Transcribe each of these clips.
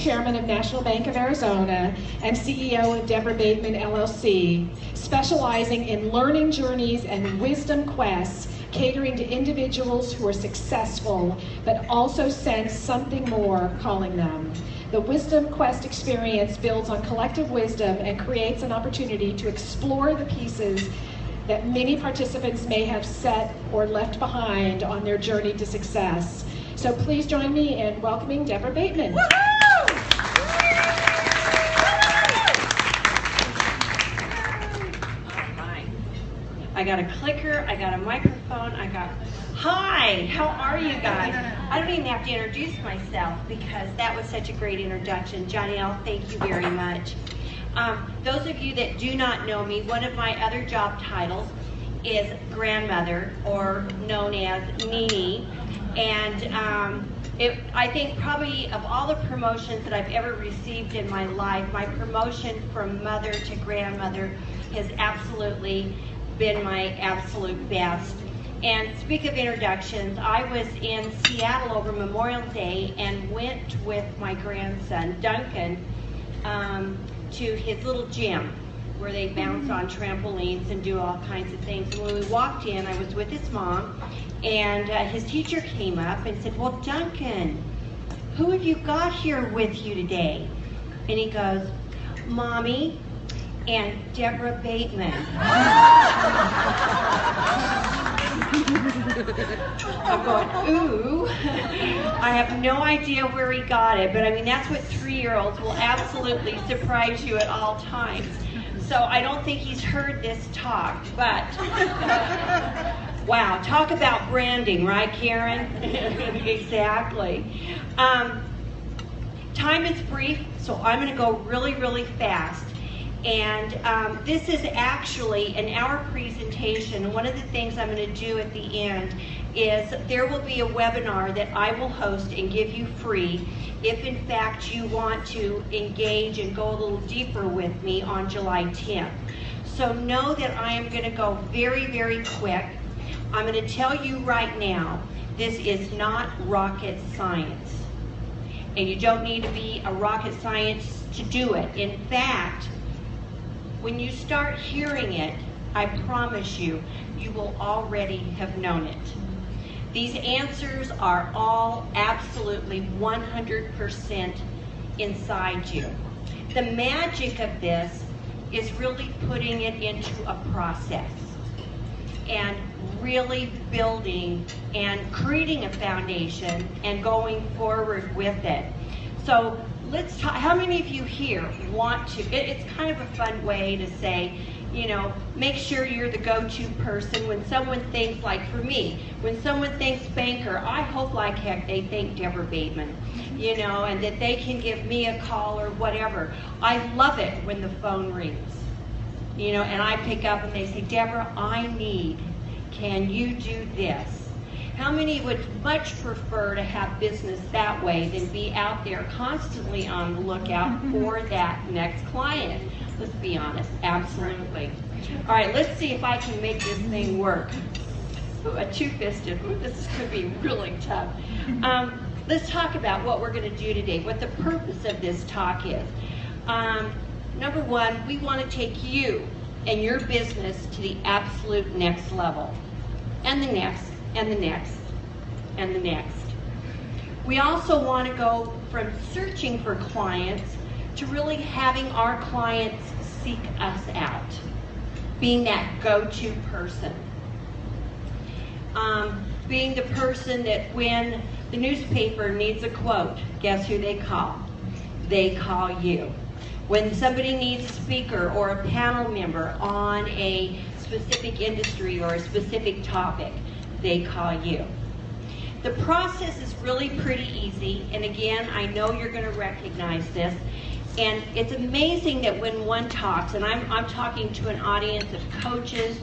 Chairman of National Bank of Arizona, and CEO of Deborah Bateman, LLC, specializing in learning journeys and wisdom quests, catering to individuals who are successful, but also sense something more calling them. The Wisdom Quest experience builds on collective wisdom and creates an opportunity to explore the pieces that many participants may have set or left behind on their journey to success. So please join me in welcoming Deborah Bateman. I got a clicker, I got a microphone, hi, how are you guys? I don't even have to introduce myself because that was such a great introduction. Johnny L., thank you very much. Those of you that do not know me, one of my other job titles is grandmother, or known as Nini. And I think probably of all the promotions that I've ever received in my life, my promotion from mother to grandmother has absolutely been my absolute best. And speak of introductions, I was in Seattle over Memorial Day and went with my grandson, Duncan, to his little gym where they bounce on trampolines and do all kinds of things. And when we walked in, I was with his mom, and his teacher came up and said, well, Duncan, who have you got here with you today? And he goes, Mommy and Deborah Bateman. I'm going, ooh. I have no idea where he got it, but I mean, that's what 3-year-olds will absolutely surprise you at all times. So I don't think he's heard this talk, but wow, talk about branding, right, Karen? Exactly. Time is brief, so I'm going to go really, really fast. And this is actually an hour presentation. One of the things I'm going to do at the end is there will be a webinar that I will host and give you free if in fact you want to engage and go a little deeper with me on July 10th. So know that I am going to go very, very quick. I'm going to tell you right now, this is not rocket science. And you don't need to be a rocket science to do it. In fact, when you start hearing it, I promise you, you will already have known it. These answers are all absolutely 100% inside you. The magic of this is really putting it into a process and really building and creating a foundation and going forward with it. So let's talk. How many of you here want to? It's kind of a fun way to say, you know, make sure you're the go-to person when someone thinks, like for me, when someone thinks banker, I hope like heck they think Deborah Bateman, you know, and that they can give me a call or whatever. I love it when the phone rings, you know, and I pick up and they say, Deborah, can you do this? How many would much prefer to have business that way than be out there constantly on the lookout for that next client? Let's be honest, absolutely. All right, let's see if I can make this thing work. Ooh, a two-fisted, this could be really tough. Let's talk about what we're gonna do today, what the purpose of this talk is. Number one, we wanna take you and your business to the absolute next level. And the next, and the next, and the next. We also want to go from searching for clients to really having our clients seek us out, being that go-to person. Being the person that when the newspaper needs a quote, guess who they call? They call you. When somebody needs a speaker or a panel member on a specific industry or a specific topic, they call you. The process is really pretty easy, and again, I know you're going to recognize this, and it's amazing that when one talks, and I'm talking to an audience of coaches,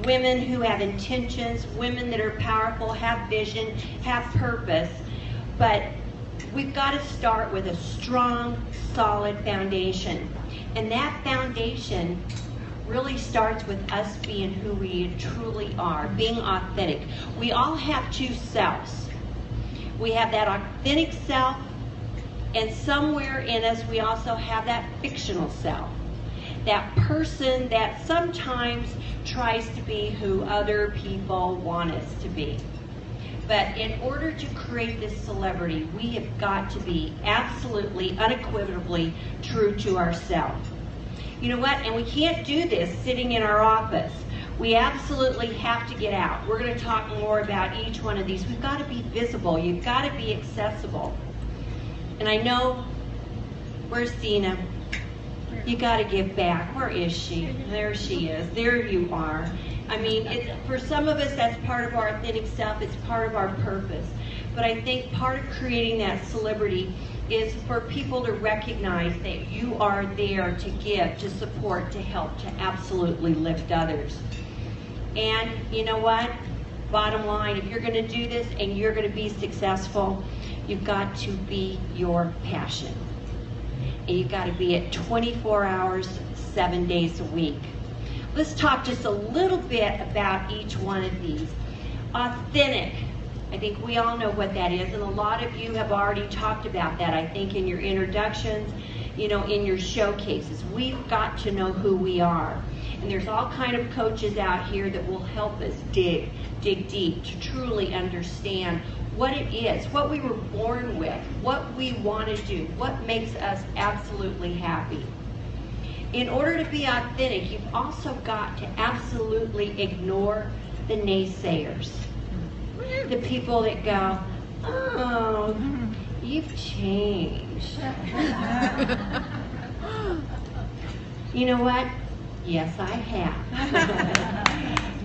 women who have intentions, women that are powerful, have vision, have purpose, but we've got to start with a strong, solid foundation, and that foundation really starts with us being who we truly are, being authentic. We all have two selves. We have that authentic self And somewhere in us, we also have that fictional self. That person that sometimes tries to be who other people want us to be. But in order to create this celebrity, we have got to be absolutely, unequivocally true to ourselves. You know what? And we can't do this sitting in our office. We absolutely have to get out. We're going to talk more about each one of these. We've got to be visible. You've got to be accessible. And I know, where's Dina? You got to give back. Where is she? There she is. There you are. I mean, for some of us, that's part of our authentic self. It's part of our purpose. But I think part of creating that celebrity is for people to recognize that you are there to give, to support, to help, to absolutely lift others. And you know what? Bottom line, if you're going to do this and you're going to be successful, you've got to be your passion. And you've got to be it 24 hours, 7 days a week. Let's talk just a little bit about each one of these. Authentic. I think we all know what that is, and a lot of you have already talked about that, I think, in your introductions, you know, in your showcases. We've got to know who we are. And there's all kind of coaches out here that will help us dig deep to truly understand what it is, what we were born with, what we want to do, what makes us absolutely happy. In order to be authentic, you've also got to absolutely ignore the naysayers. The people that go, oh, you've changed. You know what? Yes, I have.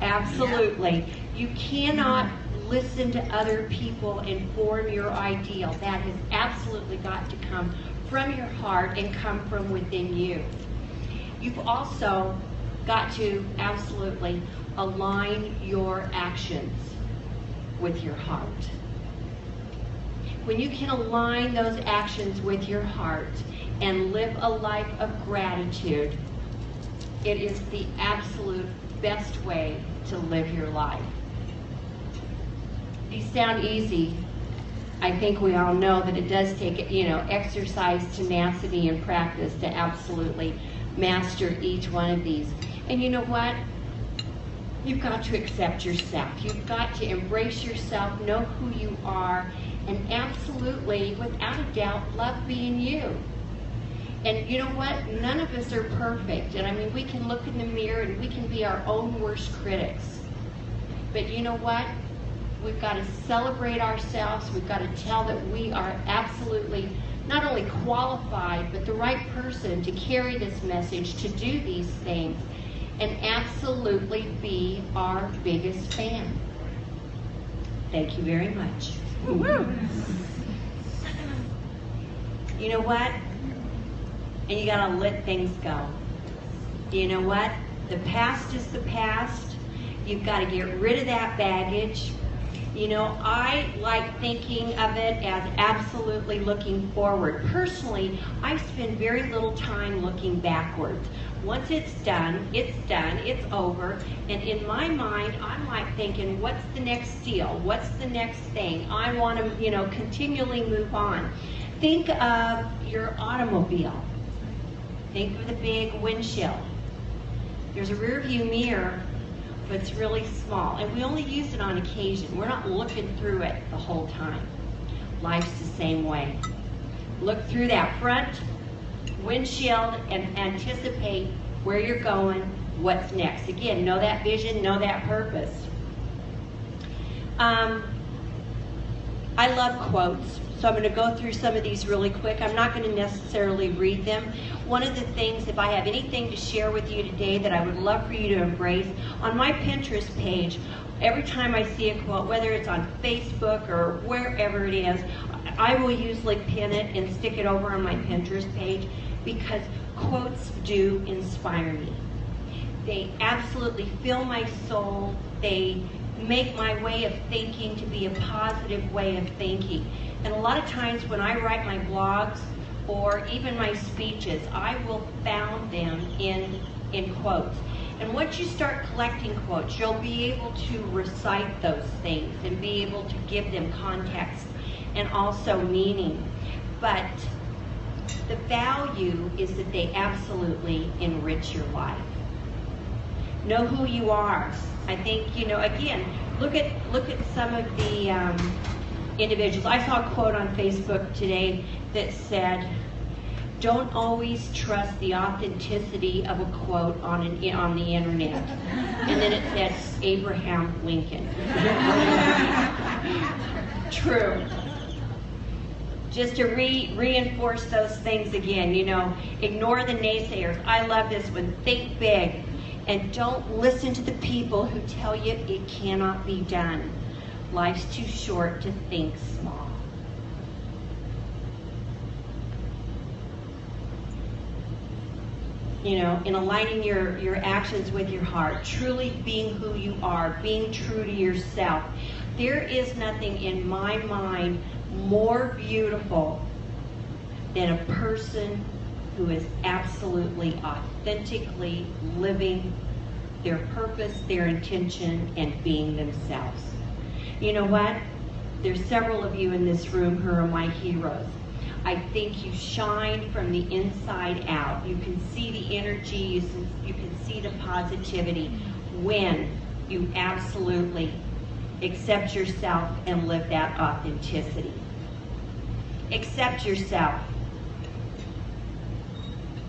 Absolutely. You cannot listen to other people and form your ideal. That has absolutely got to come from your heart and come from within you. You've also got to absolutely align your actions with your heart. When you can align those actions with your heart and live a life of gratitude, it is the absolute best way to live your life. These sound easy. I think we all know that it does take, you know, exercise, tenacity, and practice to absolutely master each one of these. And you know what? You've got to accept yourself. You've got to embrace yourself, know who you are, and absolutely, without a doubt, love being you. And you know what? None of us are perfect. And I mean, we can look in the mirror and we can be our own worst critics. But you know what? We've got to celebrate ourselves. We've got to tell that we are absolutely not only qualified, but the right person to carry this message, to do these things, and absolutely be our biggest fan. Thank you very much. You know what? And you gotta let things go. You know what? The past is the past. You've got to get rid of that baggage. You know, I like thinking of it as absolutely looking forward. Personally, I spend very little time looking backwards. Once it's done, it's over. And in my mind, I'm like thinking, what's the next deal? What's the next thing? I want to, you know, continually move on. Think of your automobile. Think of the big windshield. There's a rear view mirror, but it's really small. And we only use it on occasion. We're not looking through it the whole time. Life's the same way. Look through that front windshield and anticipate where you're going, what's next. Again, know that vision, know that purpose. I love quotes, so I'm going to go through some of these really quick. I'm not going to necessarily read them. One of the things, if I have anything to share with you today that I would love for you to embrace, on my Pinterest page, every time I see a quote, whether it's on Facebook or wherever it is, I will usually pin it and stick it over on my Pinterest page, because quotes do inspire me. They absolutely fill my soul. They make my way of thinking to be a positive way of thinking. And a lot of times when I write my blogs or even my speeches, I will found them in quotes. And once you start collecting quotes, you'll be able to recite those things and be able to give them context and also meaning. But The value is that they absolutely enrich your life. Know who you are. I think, you know, again, look at some of the individuals. I saw a quote on Facebook today that said, "Don't always trust the authenticity of a quote on the internet." And then it said Abraham Lincoln. True. Just to reinforce those things again, you know, ignore the naysayers. I love this one. Think big. And don't listen to the people who tell you it cannot be done. Life's too short to think small. You know, in aligning your actions with your heart, truly being who you are, being true to yourself. There is nothing in my mind more beautiful than a person who is absolutely, authentically living their purpose, their intention, and being themselves. You know what? There's several of you in this room who are my heroes. I think you shine from the inside out. You can see the energy, you can see the positivity when you absolutely accept yourself and live that authenticity. Accept yourself.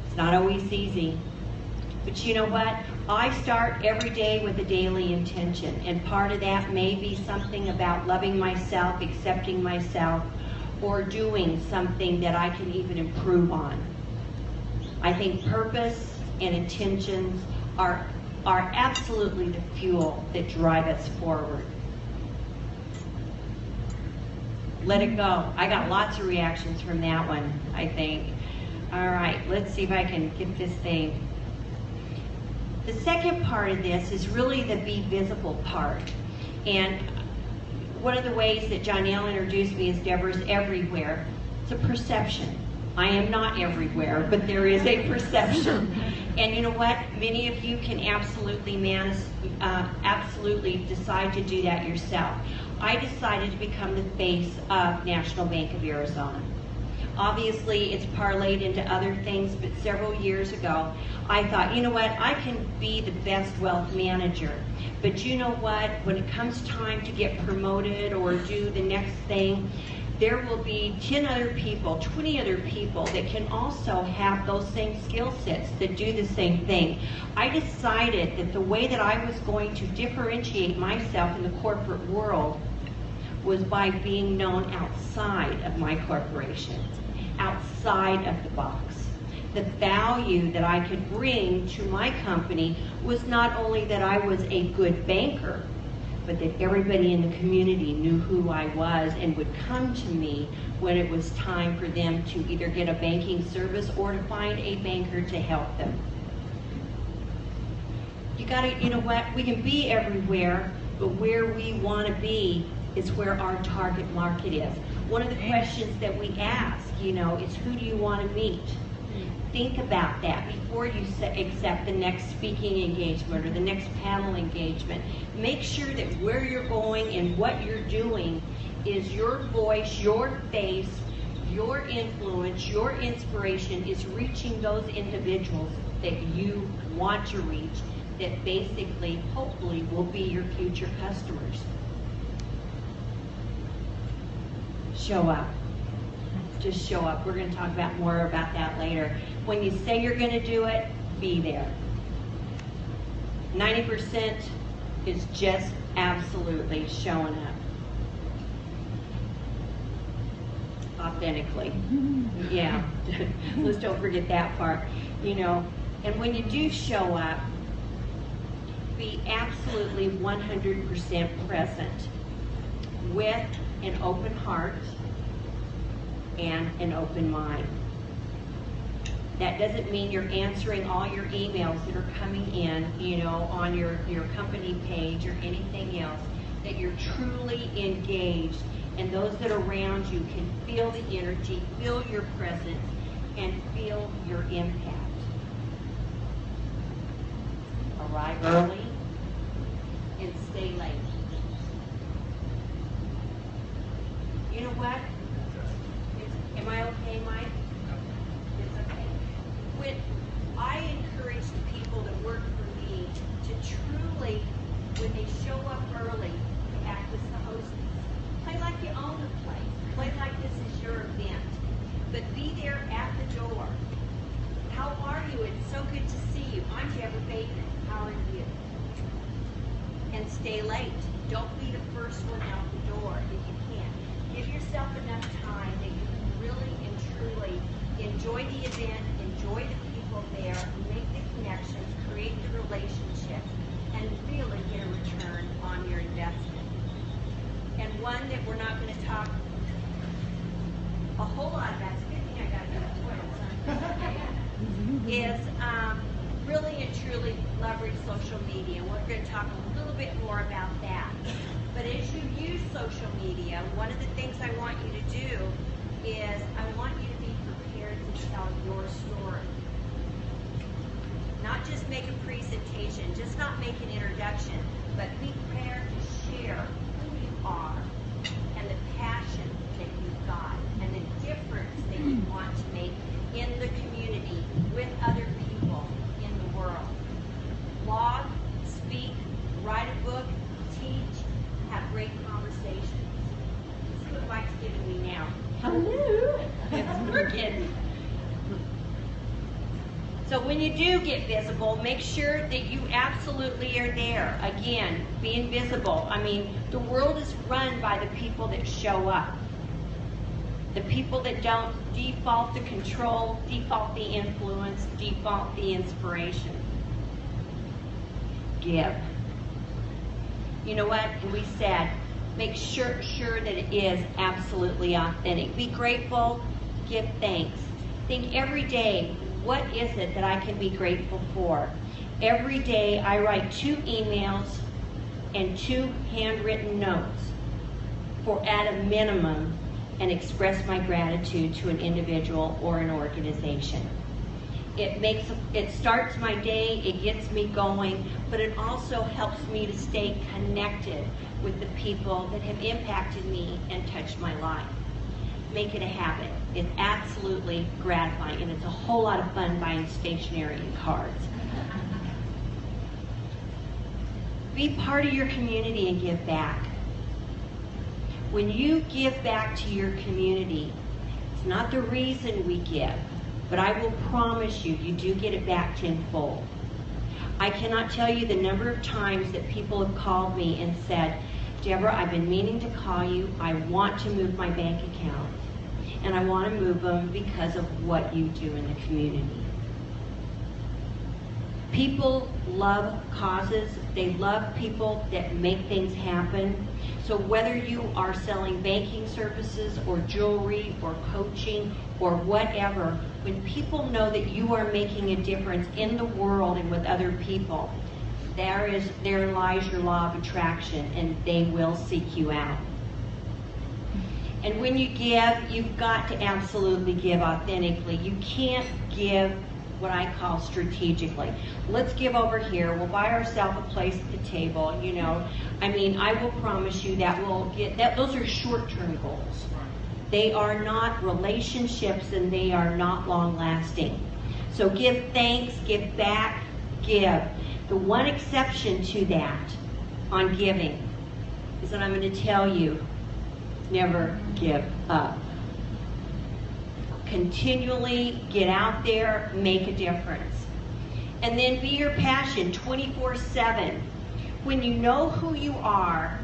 It's not always easy. But you know what? I start every day with a daily intention. And part of that may be something about loving myself, accepting myself, or doing something that I can even improve on. I think purpose and intentions are absolutely the fuel that drive us forward. Let it go. I got lots of reactions from that one, I think. All right, let's see if I can get this thing. The second part of this is really the be visible part. And one of the ways that Jonelle introduced me as Deborah's everywhere. It's a perception. I am not everywhere, but there is a perception. And you know what? Many of you can absolutely decide to do that yourself. I decided to become the face of National Bank of Arizona. Obviously, it's parlayed into other things, but several years ago, I thought, you know what, I can be the best wealth manager. But you know what, when it comes time to get promoted or do the next thing, there will be 10 other people, 20 other people that can also have those same skill sets that do the same thing. I decided that the way that I was going to differentiate myself in the corporate world was by being known outside of my corporation, outside of the box. The value that I could bring to my company was not only that I was a good banker, but that everybody in the community knew who I was and would come to me when it was time for them to either get a banking service or to find a banker to help them. You know what, we can be everywhere, but where we want to be is where our target market is. One of the questions that we ask, you know, is who do you want to meet? Think about that before you accept the next speaking engagement or the next panel engagement. Make sure that where you're going and what you're doing is your voice, your face, your influence, your inspiration is reaching those individuals that you want to reach, that basically, hopefully, will be your future customers. Show up. Just show up. We're going to talk about more about that later. When you say you're going to do it, be there. 90% is just absolutely showing up. Authentically. Yeah. Let's don't forget that part. You know, and when you do show up, be absolutely 100% present with an open heart and an open mind. That doesn't mean you're answering all your emails that are coming in, you know, on your company page or anything else, that you're truly engaged and those that are around you can feel the energy, feel your presence, and feel your impact. Arrive early and stay late. You know what? Am I okay, Mike? at the door. How are you? It's so good to see you. I'm Deborah Bateman. How are you? And stay late. Don't be the first one out the door if you can. Give yourself enough time that you can really and truly enjoy the event, enjoy the people there, make the connections, create the relationship, and really get a return on your investment. And one that we're not going to talk a whole lot about, it's a good thing I got you is really and truly leverage social media. We're going to talk a little bit more about that. But as you use social media, one of the things I want you to do is I want you to be prepared to tell your story. Not just make a presentation, just not make an introduction, but be prepared to share who you are and the passion that you've got and the difference that you want to make in the community with other people in the world. Blog, speak, write a book, teach, have great conversations. See what Mike's giving me now. Hello. It's working. So when you do get visible, make sure that you absolutely are there. Again, being visible. I mean, the world is run by the people that show up. The people that don't default the control, default the influence, default the inspiration. Give. You know what? And we said, make sure that it is absolutely authentic. Be grateful, give thanks. Think every day, what is it that I can be grateful for? Every day I write 2 emails and 2 handwritten notes for at a minimum and express my gratitude to an individual or an organization. It starts my day, it gets me going, but it also helps me to stay connected with the people that have impacted me and touched my life. Make it a habit. It's absolutely gratifying, and it's a whole lot of fun buying stationery and cards. Be part of your community and give back. When you give back to your community, it's not the reason we give, but I will promise you, you do get it back tenfold. I cannot tell you the number of times that people have called me and said, Deborah, I've been meaning to call you. I want to move my bank account. And I want to move them because of what you do in the community. People love causes. They love people that make things happen. So whether you are selling banking services or jewelry or coaching or whatever, when people know that you are making a difference in the world and with other people, there lies your law of attraction, and they will seek you out. And when you give, you've got to absolutely give authentically. You can't give what I call strategically. Let's give over here. We'll buy ourselves a place at the table, you know. I mean, I will promise you that we'll get that. Those are short-term goals. They are not relationships, and they are not long-lasting. So give thanks, give back, give. The one exception to that on giving is that I'm going to tell you, never give up. Continually get out there, make a difference. And then be your passion 24/7. When you know who you are,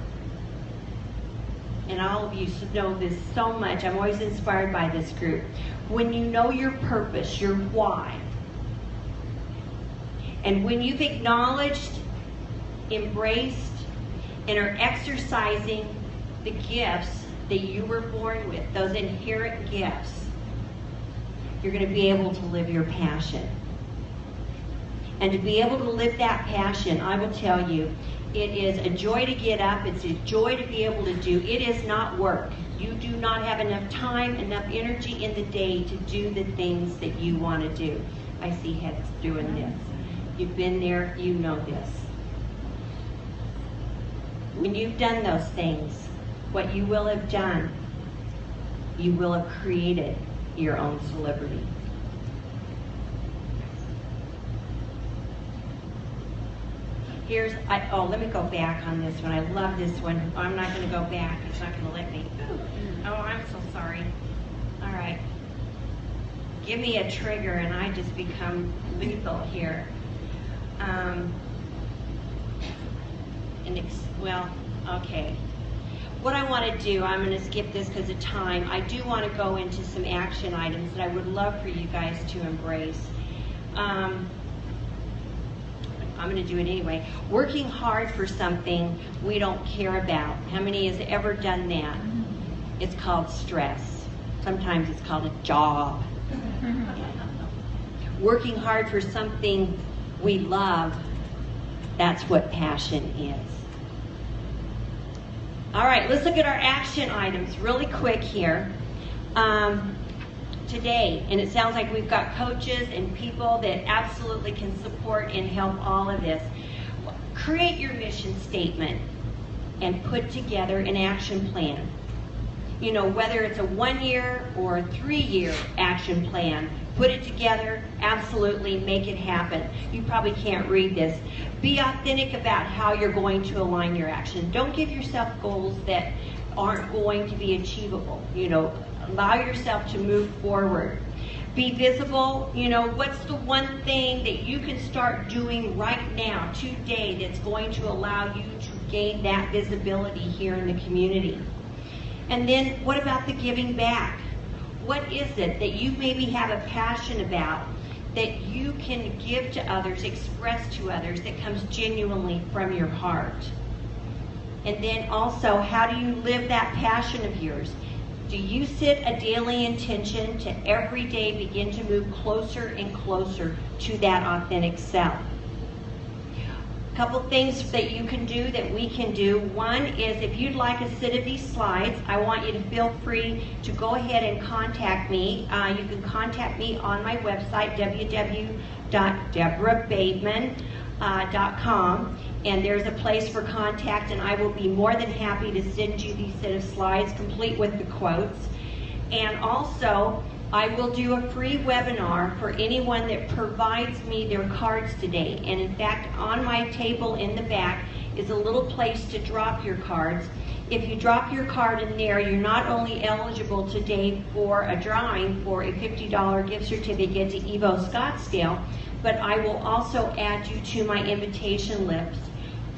and all of you know this so much, I'm always inspired by this group. When you know your purpose, your why, and when you've acknowledged, embraced, and are exercising the gifts that you were born with, those inherent gifts, you're going to be able to live your passion. And to be able to live that passion, I will tell you, it is a joy to get up. It's a joy to be able to do. It is not work. You do not have enough time, enough energy in the day to do the things that you want to do. I see heads doing this. You've been there, you know this. When you've done those things, what you will have done, you will have created your own celebrity. Let me go back on this one. I love this one. I'm not going to go back. It's not going to let me. Oh, I'm so sorry. All right. give me a trigger and I just become lethal here. Well, okay. What I want to do, I'm going to skip this because of time. I do want to go into some action items that I would love for you guys to embrace. I'm going to do it anyway. Working hard for something we don't care about. How many has ever done that? It's called stress. Sometimes it's called a job. Working hard for something we love, that's what passion is. All right, let's look at our action items really quick here. Today, and it sounds like we've got coaches and people that absolutely can support and help all of this. Create your mission statement and put together an action plan. You know, whether it's a 1-year or a 3-year action plan, put it together, absolutely make it happen. You probably can't read this. Be authentic about how you're going to align your action. Don't give yourself goals that aren't going to be achievable. You know, allow yourself to move forward. Be visible. You know, what's the one thing that you can start doing right now, today, that's going to allow you to gain that visibility here in the community? And then what about the giving back? What is it that you maybe have a passion about that you can give to others, express to others, that comes genuinely from your heart? And then also, how do you live that passion of yours? Do you set a daily intention to every day begin to move closer and closer to that authentic self? A couple things that you can do, that we can do. One is, if you'd like a set of these slides, I want you to feel free to go ahead and contact me. You can contact me on my website, www.deborahbateman.com, and there's a place for contact, and I will be more than happy to send you these set of slides complete with the quotes. And also, I will do a free webinar for anyone that provides me their cards today. And in fact, on my table in the back is a little place to drop your cards. If you drop your card in there, you're not only eligible today for a drawing for a $50 gift certificate to Evo Scottsdale, but I will also add you to my invitation list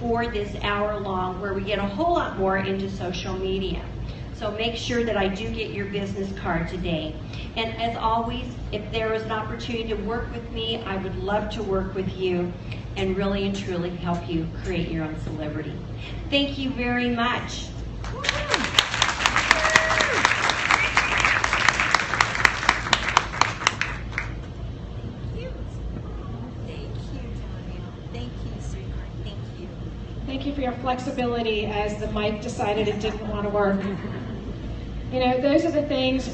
for this hour long, where we get a whole lot more into social media. So make sure that I do get your business card today. And as always, if there is an opportunity to work with me, I would love to work with you and really and truly help you create your own celebrity. Thank you very much. Thank you for your flexibility as the mic decided it didn't want to work. You know, those are the things